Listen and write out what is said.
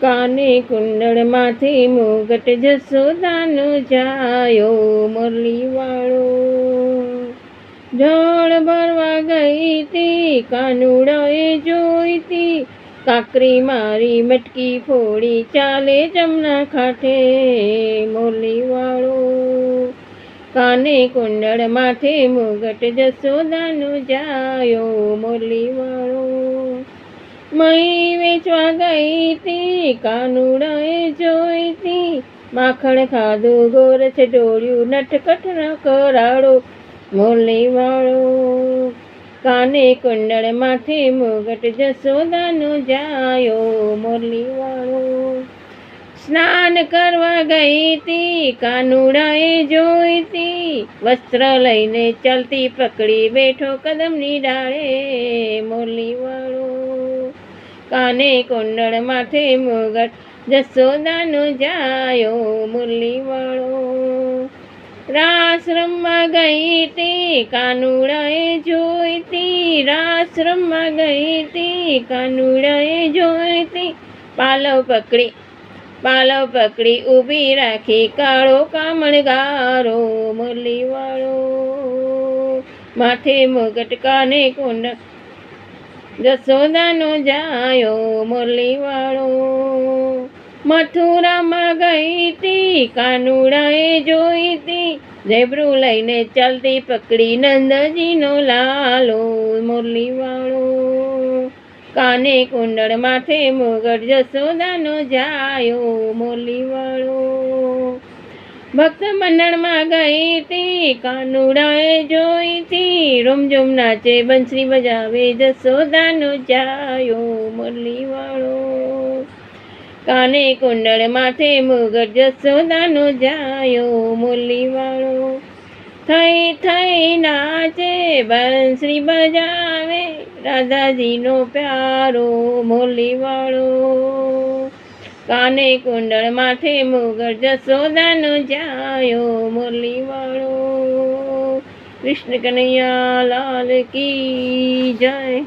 કાને કુંડળ માંથી મુગટ જસોદાનો જાયો મુરલી વાળો. જળ ભરવા ગઈ તી કાનુડાએ જોઈતી, કાકરી મારી મટકી ફોડી ચાલે જમના ખાટે મુરલી વાળો. કાને કુંડળ માથે મુગટ જસોદાનો જાયો મુરલી વાળો. મહી વેચવા ગઈ તી કાનુડાએ જોઈતી, માખણ ખાધું ગોરસ ઢોળ્યું નટકટ ન કરાડો મુરલી વાળો. કાને કુંડળ માથે મુગટ જસોદાનો જાયો મુરલી વાળો. સ્નાન કરવા ગઈ તી કાનુડાએ જોઈતી, વસ્ત્ર લઈને ચાલતી પકડી બેઠો કદમની ડાળે મુરલી વાળો. કાને કુંડળ માથે મુગટ જસોદાનો જાયો મુરલી વાળો. રાસ રમવા ગઈ તી કાનુડાએ જોઈતી, રાસ રમવા ગઈ તી કાનુડાએ જોઈતી, પાલવ પકડી ઊભી રાખી કાળો કામણગારો મુરલી વાળો. માથે મુગટ કાને કુંડળ જસોદાનો જાયો મુરલી વાળો. મથુરામાં ગઈ તી કાનુડાએ જોઈતી, ઝેબરું લઈને ચાલતી પકડી નંદજીનો લાલો મુરલી વાળો. કાને કુંડળ માથે મુગટ જસોદાનો જાયો મુરલી વાળો. ભક્ત મંડળમાં ગઈ તી કાનુડાએ જોઈતી, રૂમઝૂમ નાચે બંસરી બજાવે જસોદાનો જાયો મુરલી વાળો. કાને કુંડળ માથે મુગટ જસોદાનો જાયો મુરલી વાળો. થઈ થઈ નાચે બંસરી બજાવે રાધાજીનો પ્યારો મુરલી વાળો. કાને કુંડળ માથે મુગટ જસોદાનો જાયો મુરલી વાળો. કૃષ્ણ કનૈયા લાલ કી જય.